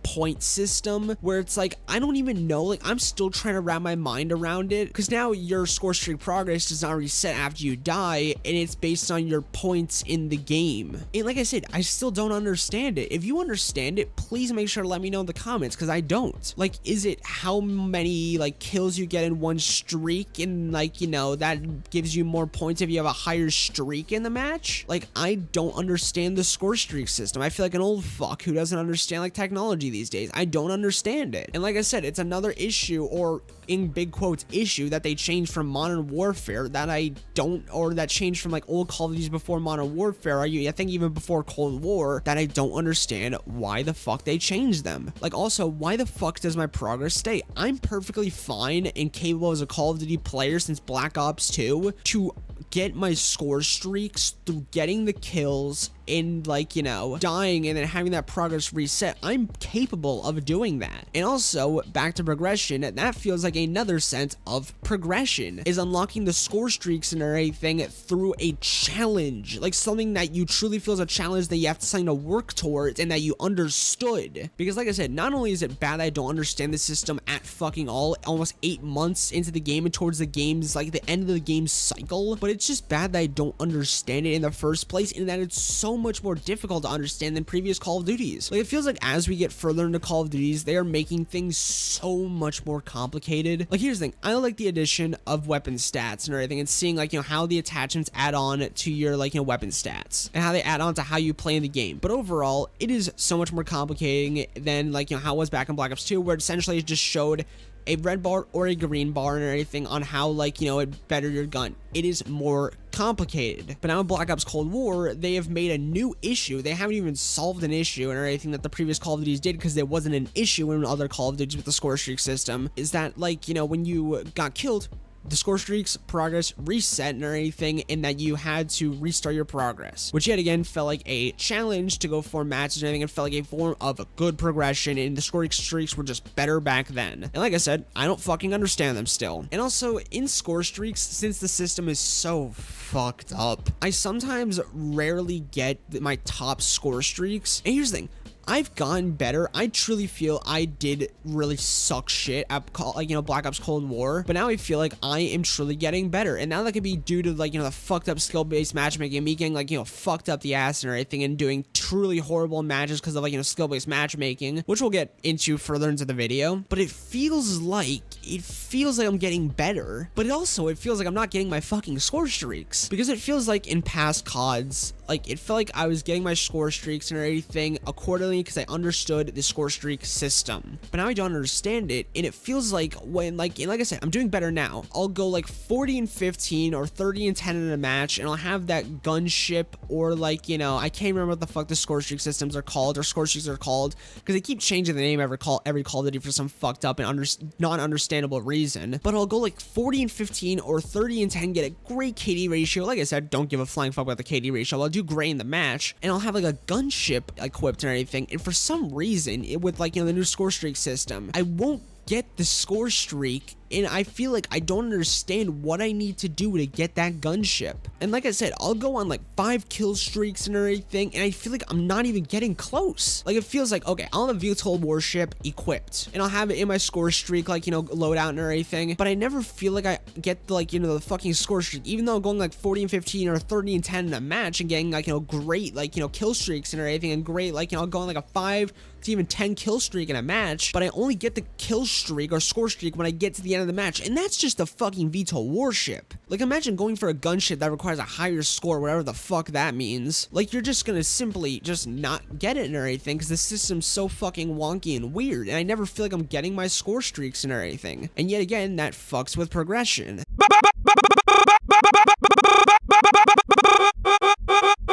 point system where it's I don't even know, I'm still trying to wrap my mind around it, because now your score streak progress does not reset after you die, and it's based on your points in the game. And like I said, I still don't understand it. If you understand it, please make sure to let me know in the comments, because I don't. Is it how many kills you get in one streak, and that gives you more points if you have a higher streak in the match? I don't understand the score streak system. I feel like an old fuck who doesn't understand technology these days. I don't understand it. And like I said, it's another issue, or in big quotes issue, that they changed from Modern Warfare that changed from old Call of Duties before Modern Warfare, I think even before Cold War, that I don't understand why the fuck they changed them. Also, why the fuck does my progress stay? I'm perfectly fine and capable as a Call of Duty player since Black Ops 2 to get my score streaks through getting the kills and dying and then having that progress reset. I'm capable of doing that. And also, back to progression, that feels like another sense of progression, is unlocking the score streaks and everything through a challenge, something that you truly feel is a challenge that you have something to work towards and that you understood. Because like I said, not only is it bad that I don't understand the system at fucking all, almost 8 months into the game and towards the game's the end of the game cycle, but it's just bad that I don't understand it in the first place, and that it's so much more difficult to understand than previous Call of Duties. It feels like as we get further into Call of Duties, they are making things so much more complicated. Here's the thing, I like the addition of weapon stats and everything, and seeing how the attachments add on to your weapon stats and how they add on to how you play in the game. But overall, it is so much more complicating than how it was back in Black Ops 2, where essentially it just showed a red bar or a green bar and everything on how it bettered your gun. It is more complicated. But now in Black Ops Cold War, they have made a new issue. They haven't even solved an issue and everything that the previous Call of Duties did, because there wasn't an issue in other Call of Duties with the score streak system, is that when you got killed, the score streaks progress reset and everything, and that you had to restart your progress, which yet again felt like a challenge to go for matches and everything. It felt like a form of a good progression, and the score streaks were just better back then. And like I said, I don't fucking understand them still. And also in score streaks, since the system is so fucked up, I sometimes rarely get my top score streaks. And here's the thing, I've gotten better. I truly feel I did really suck shit at Black Ops Cold War, but now I feel like I am truly getting better. And now that could be due to the fucked up skill-based matchmaking, me getting fucked up the ass and everything, and doing truly horrible matches because of skill-based matchmaking, which we'll get into further into the video. But it feels like I'm getting better, but it feels like I'm not getting my fucking score streaks, because it feels like in past CODs, it felt like I was getting my score streaks and everything accordingly because I understood the score streak system. But now I don't understand it, and it feels like when, like I said, I'm doing better now. I'll go 40 and 15 or 30 and 10 in a match, and I'll have that gunship, or I can't remember what the fuck the score streak systems are called, or score streaks are called, because they keep changing the name every Call of Duty for some fucked up and non-understandable reason. But I'll go 40 and 15 or 30 and 10, get a great KD ratio. Like I said, don't give a flying fuck about the KD ratio. I'll do great in the match, and I'll have a gunship equipped and everything. And for some reason, with the new score streak system, I won't get the score streak, and I feel like I don't understand what I need to do to get that gunship. And like I said, I'll go on 5 kill streaks and everything, and I feel like I'm not even getting close. It feels like, okay, I'll have a VTOL warship equipped, and I'll have it in my score streak, loadout and everything, but I never feel like I get the, the fucking score streak, even though I'm going 40 and 15 or 30 and 10 in a match and getting great, kill streaks and everything, and great, I'll go on a 5 to even 10 kill streak in a match, but I only get the kill streak or score streak when I get to the end of the match, and that's just a fucking VTOL warship. Imagine going for a gunship that requires a higher score, whatever the fuck that means. You're just gonna simply just not get it and everything, because the system's so fucking wonky and weird, and I never feel like I'm getting my score streaks and everything. And yet again, that fucks with progression.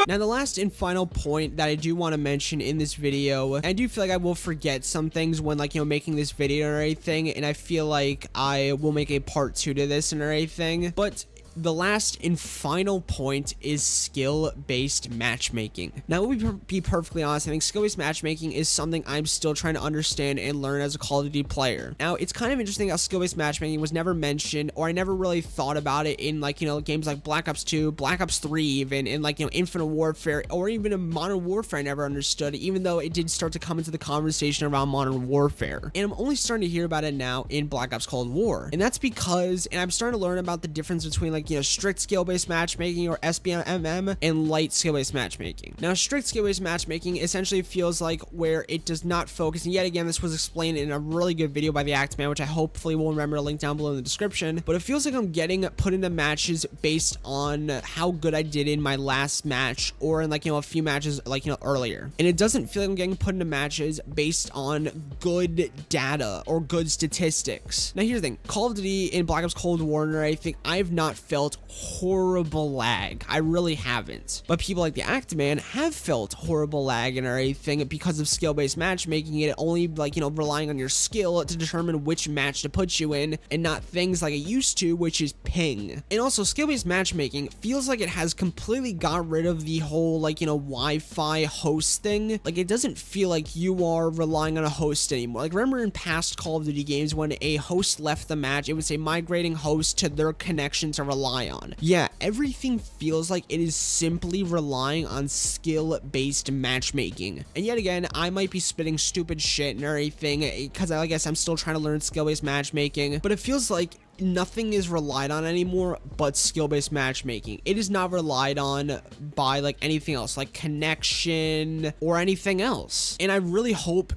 Now, the last and final point that I do want to mention in this video, and I do feel like I will forget some things when, making this video or anything, and I feel like I will make a part 2 to this and everything, but the last and final point is skill-based matchmaking. Now, we'll be perfectly honest, I think skill-based matchmaking is something I'm still trying to understand and learn as a Call of Duty player. Now, it's kind of interesting how skill-based matchmaking was never mentioned, or I never really thought about it in, games like Black Ops 2, Black Ops 3 even, and, Infinite Warfare, or even in Modern Warfare I never understood it, even though it did start to come into the conversation around Modern Warfare. And I'm only starting to hear about it now in Black Ops Cold War. And that's because, and I'm starting to learn about the difference between, strict skill-based matchmaking, or SBMM, and light skill-based matchmaking. Now, strict skill-based matchmaking essentially feels like where it does not focus, and yet again, this was explained in a really good video by the Axeman, which I hopefully will remember to link down below in the description, but it feels like I'm getting put into matches based on how good I did in my last match, or in a few matches earlier. And it doesn't feel like I'm getting put into matches based on good data or good statistics. Now, here's the thing, Call of Duty in Black Ops Cold War, I think I've not felt horrible lag. I really haven't. But people like the Actman have felt horrible lag and everything because of skill-based matchmaking, it only relying on your skill to determine which match to put you in, and not things like it used to, which is ping. And also, skill-based matchmaking feels like it has completely got rid of the whole Wi-Fi host thing. It doesn't feel like you are relying on a host anymore. Remember in past Call of Duty games when a host left the match, it would say migrating host to their connection to rely on. Yeah, everything feels like it is simply relying on skill-based matchmaking. And yet again, I might be spitting stupid shit and everything, because I guess I'm still trying to learn skill-based matchmaking, but it feels like nothing is relied on anymore but skill-based matchmaking. It is not relied on by anything else, like connection or anything else. And I really hope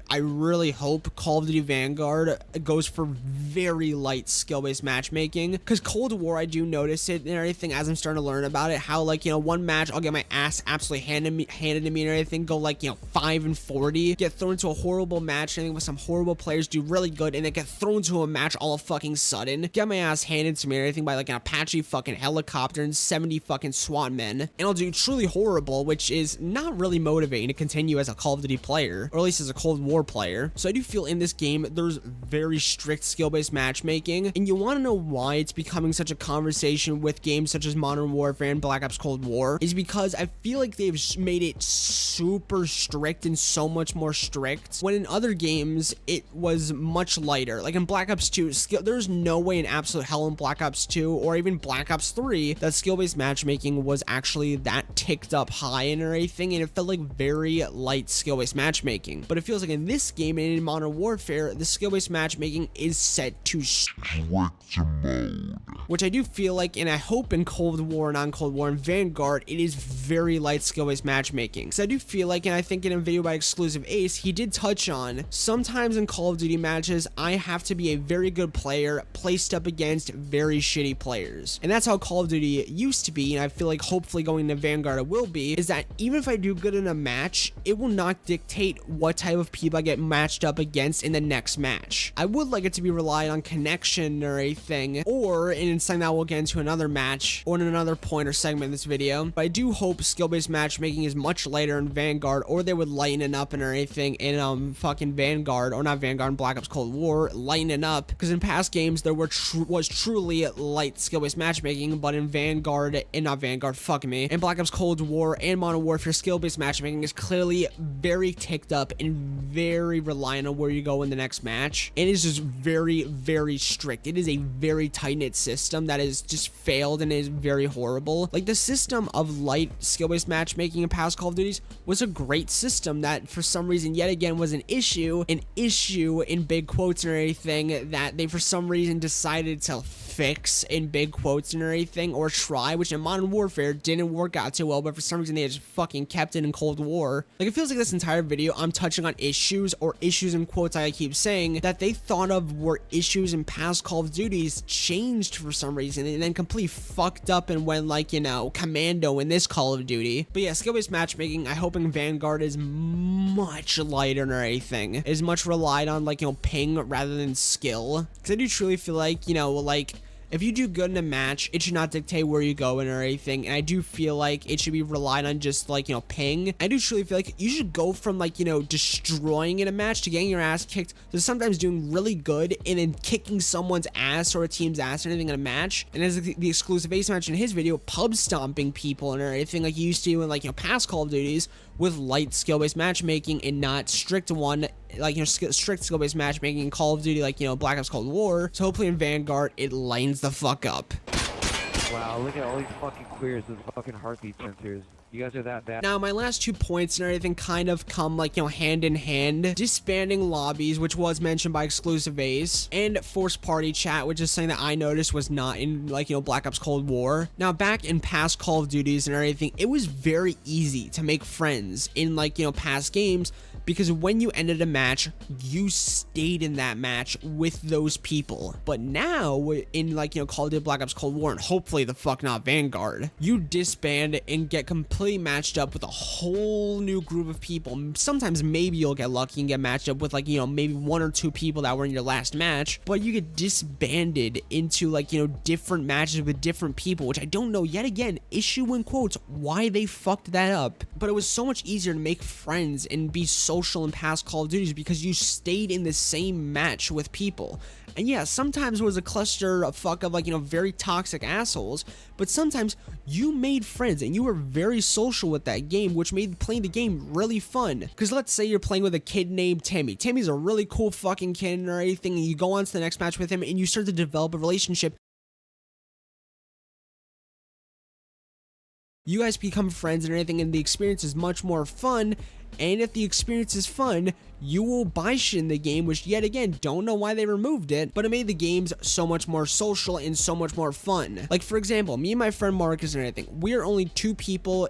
Call of Duty Vanguard goes for very light skill-based matchmaking, because Cold War, I do notice it and everything as I'm starting to learn about it, how one match I'll get my ass absolutely handed to me and everything, go 5 and 40, get thrown into a horrible match and with some horrible players do really good, and then get thrown into a match all of fucking sudden, get my ass handed to me and everything by an Apache fucking helicopter and 70 fucking SWAT men, and I'll do truly horrible, which is not really motivating to continue as a Call of Duty player, or at least as a Cold War player. So I do feel in this game there's very strict skill-based matchmaking, and you want to know why it's becoming such a conversation with games such as Modern Warfare and Black Ops Cold War, is because I feel like they've made it super strict and so much more strict, when in other games it was much lighter. In Black Ops 2, there's no way in absolute hell in Black Ops 2 or even Black Ops 3 that skill-based matchmaking was actually that ticked up high and everything, and it felt like very light skill-based matchmaking. But it feels like in this game and in Modern Warfare, the skill-based matchmaking is set to strict mode, which I do feel like, and I hope in Cold War, non-Cold War, and Vanguard, it is very light skill-based matchmaking. Because I do feel like, and I think in a video by TheXclusiveAce, he did touch on, sometimes in Call of Duty matches, I have to be a very good player placed up against very shitty players. And that's how Call of Duty used to be, and I feel like hopefully going to Vanguard it will be, is that even if I do good in a match, it will not dictate what type of people I get matched up against in the next match. I would like it to be relied on connection or anything, or in something that we'll get into another match or in another point or segment of this video, but I do hope skill-based matchmaking is much lighter in Vanguard, or they would lighten it up and anything in fucking Vanguard, or not Vanguard, Black Ops Cold War, lighten it up, because in past games there was truly light skill-based matchmaking, but in Vanguard, and not Vanguard, fuck me, in Black Ops Cold War and Modern Warfare, skill-based matchmaking is clearly very ticked up and very reliant on where you go in the next match. It is just very, very strict. It is a very tight-knit system that is just failed and is very horrible. Like, the system of light skill-based matchmaking in past Call of Duties was a great system that for some reason yet again was an issue in big quotes and everything, that they for some reason decided to fix in big quotes and everything, or try, which in Modern Warfare didn't work out too well, but for some reason they just fucking kept it in Cold War. Like, it feels like this entire video I'm touching on issues, or issues in quotes I keep saying, that they thought of were issues in past Call of Duties changed for some reason, and then completely fucked up and went like, you know, commando in this Call of Duty. But yeah, skill-based matchmaking, I hope in Vanguard is much lighter or anything, is much relied on, like, you know, ping rather than skill, because I do truly feel like, you know, like, if you do good in a match, it should not dictate where you go in or anything, and I do feel like it should be relied on just, like, you know, ping. I do truly feel like you should go from, like, you know, destroying in a match to getting your ass kicked to sometimes doing really good and then kicking someone's ass or a team's ass or anything in a match. And as the TheXclusiveAce mentioned in his video, pub stomping people and everything like you used to in, like, you know, past Call of Duties, with light skill-based matchmaking and not strict one, like, you know, strict skill-based matchmaking in Call of Duty, like, you know, Black Ops Cold War. So hopefully in Vanguard it lightens the fuck up. Wow, look at all these fucking queers with fucking heartbeat sensors. You guys are that bad. Now, my last 2 points and everything kind of come, like, you know, hand in hand. Disbanding Lobbies, which was mentioned by TheXclusiveAce, and Forced Party Chat, which is something that I noticed was not in, like, you know, Black Ops Cold War. Now, back in past Call of Duties and everything, it was very easy to make friends in, like, you know, past games, because when you ended a match, you stayed in that match with those people. But now, in, like, you know, Call of Duty Black Ops Cold War, and hopefully the fuck not Vanguard, you disband and get completely matched up with a whole new group of people. Sometimes maybe you'll get lucky and get matched up with, like, you know, maybe 1 or 2 people that were in your last match, but you get disbanded into, like, you know, different matches with different people, which I don't know, yet again, issue in quotes, why they fucked that up. But it was so much easier to make friends and be social in past Call of Duties because you stayed in the same match with people. And yeah, sometimes it was a cluster of fuck of, like, you know, very toxic assholes, but sometimes you made friends and you were very social with that game, which made playing the game really fun. Because let's say you're playing with a kid named Timmy. Timmy's a really cool fucking kid or anything, and you go on to the next match with him and you start to develop a relationship. You guys become friends and everything, and the experience is much more fun. And if the experience is fun, you will buy shit in the game, which yet again, don't know why they removed it, but it made the games so much more social and so much more fun. Like, for example, me and my friend Marcus and everything, we're only 2 people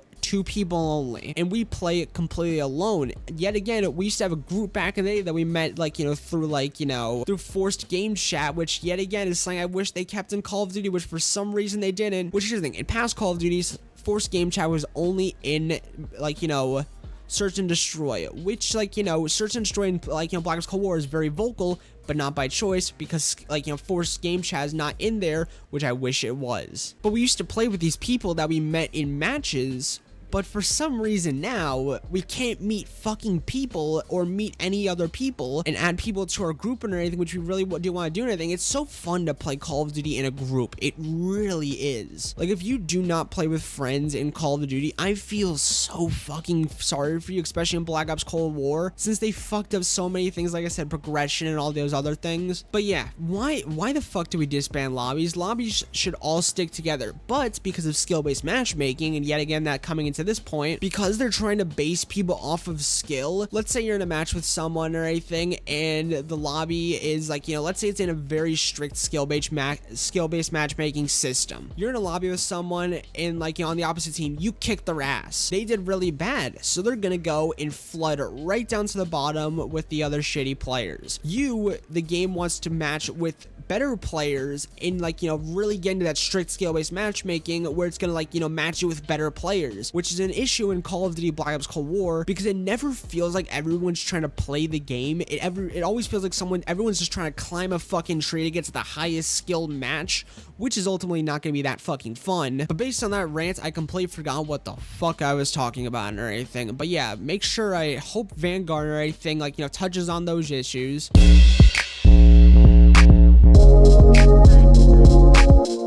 only, and we play it completely alone. Yet again, we used to have a group back in the day that we met, like, you know, through, like, you know, through forced Gamechat, which yet again is something I wish they kept in Call of Duty, which for some reason they didn't. Which is the thing, in past Call of Duties, forced Gamechat was only in, like, you know, Search and Destroy, which, like, you know, Search and Destroy in, like, you know, Black Ops Cold War is very vocal, but not by choice, because, like, you know, forced Gamechat is not in there, which I wish it was. But we used to play with these people that we met in matches but for some reason now, we can't meet fucking people or meet any other people and add people to our group or anything, which we really do want to do anything. It's so fun to play Call of Duty in a group. It really is. Like, if you do not play with friends in Call of Duty, I feel so fucking sorry for you, especially in Black Ops Cold War, since they fucked up so many things, like I said, progression and all those other things. But yeah, why the fuck do we disband lobbies? Lobbies should all stick together, but because of skill-based matchmaking, and yet again that coming into this point, because they're trying to base people off of skill. Let's say you're in a match with someone or anything, and the lobby is like, you know, let's say it's in a very strict skill-based matchmaking system. You're in a lobby with someone, and like, you know, on the opposite team, you kick their ass. They did really bad, so they're gonna go and flood right down to the bottom with the other shitty players. The game wants to match with better players and, like, you know, really get into that strict skill-based matchmaking where it's gonna, like, you know, match you with better players, which is an issue in Call of Duty Black Ops Cold War, because it never feels like everyone's trying to play the game. It always feels like everyone's just trying to climb a fucking tree to get to the highest skilled match, which is ultimately not gonna be that fucking fun. But based on that rant, I completely forgot what the fuck I was talking about or anything. But yeah, make sure, I hope Vanguard or anything, like, you know, touches on those issues.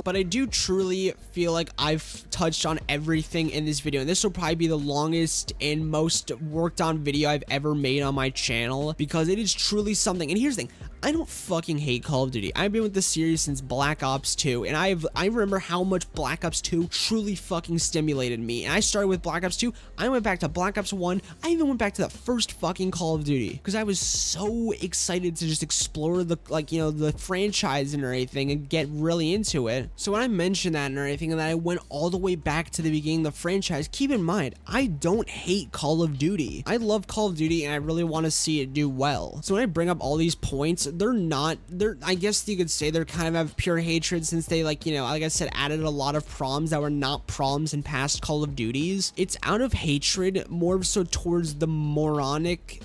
But I do truly feel like I've touched on everything in this video, and this will probably be the longest and most worked on video I've ever made on my channel, because it is truly something. And here's the thing, I don't fucking hate Call of Duty. I've been with the series since Black Ops 2, and I remember how much Black Ops 2 truly fucking stimulated me. And I started with Black Ops 2, I went back to Black Ops 1, I even went back to the first fucking Call of Duty, because I was so excited to just explore the, like, you know, the franchise and everything and get really into it. So when I mentioned that and everything, and that I went all the way back to the beginning of the franchise, keep in mind, I don't hate Call of Duty. I love Call of Duty, and I really want to see it do well. So when I bring up all these points, I guess you could say they're kind of have pure hatred, since they, like, you know, like I said, added a lot of problems that were not problems in past Call of Duties. It's out of hatred, more so towards the moronic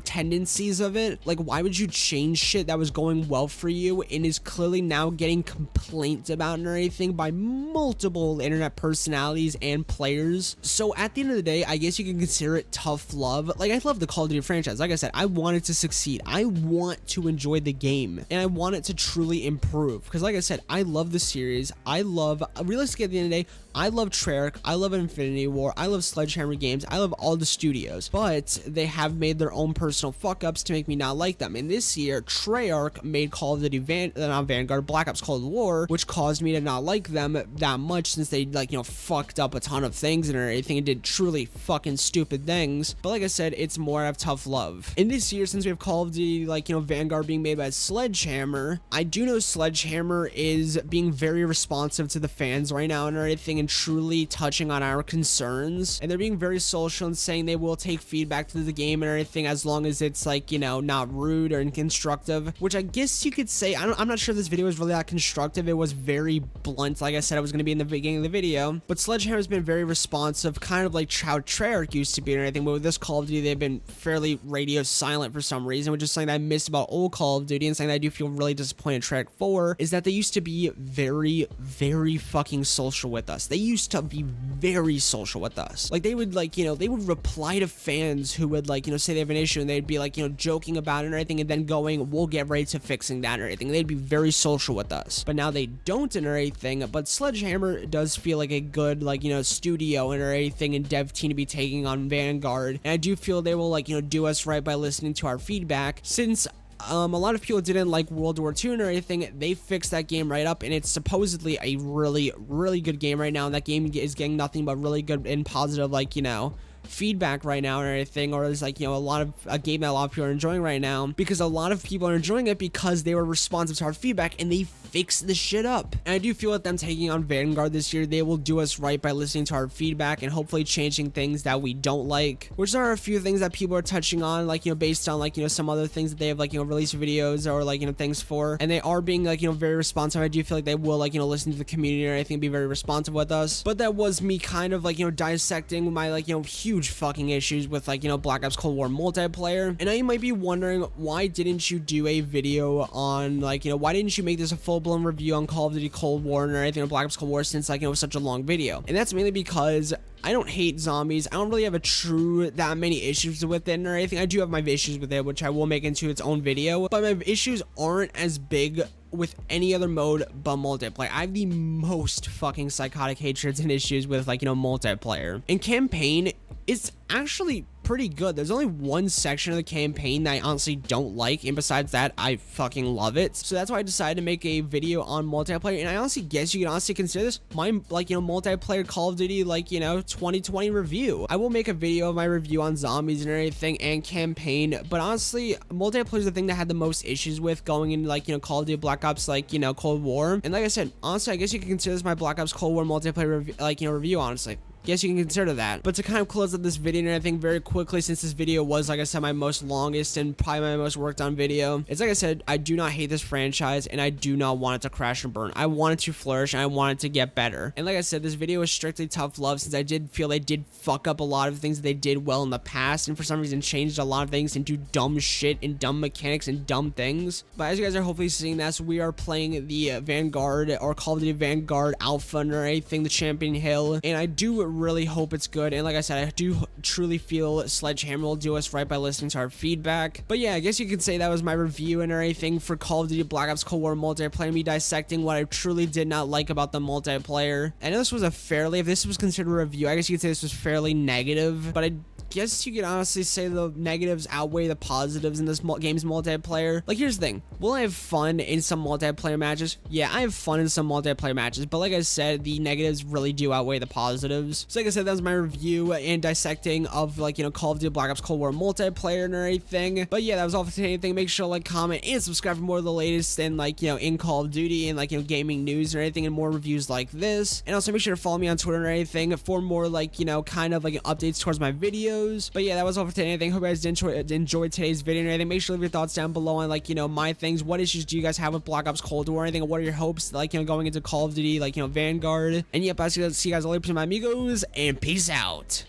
tendencies of it. Like, why would you change shit that was going well for you and is clearly now getting complaints about and everything by multiple internet personalities and players? So at the end of the day, I guess you can consider it tough love. Like, I love the Call of Duty franchise. Like I said, I want it to succeed. I want to enjoy the game, and I want it to truly improve, because like I said, I love the series. I love, realistically, at the end of the day, I love Treyarch, I love Infinity War, I love Sledgehammer Games, I love all the studios, but they have made their own personal fuck-ups to make me not like them. And this year, Treyarch made Call of Duty Vanguard, Black Ops Cold War, which caused me to not like them that much, since they, like, you know, fucked up a ton of things and everything and did truly fucking stupid things. But like I said, it's more of tough love. In this year, since we have Call of Duty, like, you know, Vanguard being made by Sledgehammer, I do know Sledgehammer is being very responsive to the fans right now and everything, and truly touching on our concerns, and they're being very social and saying they will take feedback to the game and everything, as long as it's, like, you know, not rude or inconstructive, which I guess you could say, I'm not sure if this video was really that constructive. It was very blunt, like I said, it was going to be in the beginning of the video. But Sledgehammer has been very responsive, kind of like how Treyarch used to be and everything, but with this Call of Duty, they've been fairly radio silent for some reason, which is something that I missed about old Call of Duty, and something that I do feel really disappointed in Treyarch for, is that they used to be very, very fucking social with us. They used to be very social with us. Like, they would, like, you know, they would reply to fans who would, like, you know, say they have an issue, and they'd be, like, you know, joking about it and everything, and then going, we'll get right to fixing that and everything. They'd be very social with us. But now they don't and everything. But Sledgehammer does feel like a good, like, you know, studio and everything and dev team to be taking on Vanguard. And I do feel they will, like, you know, do us right by listening to our feedback, since a lot of people didn't like World War II and everything. They fixed that game right up, and it's supposedly a really, really good game right now, and that game is getting nothing but really good and positive, like, you know, feedback right now and everything, or it's like, you know, a game that a lot of people are enjoying right now, because a lot of people are enjoying it because they were responsive to our feedback and they fixed the shit up. And I do feel that them taking on Vanguard this year, they will do us right by listening to our feedback and hopefully changing things that we don't like, which are a few things that people are touching on, like, you know, based on, like, you know, some other things that they have, like, you know, released videos or, like, you know, things for, and they are being, like, you know, very responsive. I do feel like they will, like, you know, listen to the community and I think be very responsive with us. But that was me kind of, like, you know, dissecting my, like, you know, huge fucking issues with, like, you know, Black Ops Cold War multiplayer. And now you might be wondering, why didn't you do a video on, like, you know, why didn't you make this a full full-blown review on Call of Duty Cold War or anything, or Black Ops Cold War, since like it was such a long video. And that's mainly because I don't hate zombies. I don't really have that many issues with it or anything. I do have my issues with it, which I will make into its own video, but my issues aren't as big with any other mode but multiplayer. I have the most fucking psychotic hatreds and issues with, like, you know, multiplayer. And campaign is actually pretty good. There's only one section of the campaign that I honestly don't like, and besides that, I fucking love it. So that's why I decided to make a video on multiplayer, and I honestly guess you can honestly consider this my, like, you know, multiplayer Call of Duty, like, you know, 2020 review. I will make a video of my review on zombies and everything and campaign, but honestly, multiplayer is the thing that I had the most issues with going into, like, you know, Call of Duty Black Ops, like, you know, Cold War. And like I said, honestly, I guess you can consider this my Black Ops Cold War multiplayer review, honestly. Yes, you can consider that. But to kind of close up this video and everything very quickly, since this video was, like I said, my most longest and probably my most worked on video, it's like I said, I do not hate this franchise, and I do not want it to crash and burn. I want it to flourish, and I want it to get better. And like I said, this video is strictly tough love, since I did feel they did fuck up a lot of things that they did well in the past, and for some reason changed a lot of things and do dumb shit and dumb mechanics and dumb things. But as you guys are hopefully seeing that, so we are playing the Vanguard, or Call of Duty Vanguard Alpha or anything, the Champion Hill, and I do really hope it's good. And like I said, I do truly feel Sledgehammer will do us right by listening to our feedback. But yeah, I guess you could say that was my review and everything for Call of Duty Black Ops Cold War multiplayer, me dissecting what I truly did not like about the multiplayer. I know this was if this was considered a review, I guess you could say this was fairly negative, but I guess you could honestly say the negatives outweigh the positives in this game's multiplayer. Like, here's the thing, will I have fun in some multiplayer matches? Yeah, I have fun in some multiplayer matches, but like I said, the negatives really do outweigh the positives. So like I said, that was my review and dissecting of, like, you know, Call of Duty Black Ops Cold War multiplayer and everything. But yeah, that was all for today. Make sure to like, comment, and subscribe for more of the latest and, like, you know, in Call of Duty and, like, you know, gaming news or anything, and more reviews like this. And also make sure to follow me on Twitter or anything for more, like, you know, kind of like updates towards my videos. But yeah, that was all for today. Hope you guys did enjoy today's video and everything. Make sure to leave your thoughts down below on, like, you know, my things. What issues do you guys have with Black Ops Cold War or anything? What are your hopes, like, you know, going into Call of Duty, like, you know, Vanguard? And yep, I'll see you guys later, my amigos, and peace out.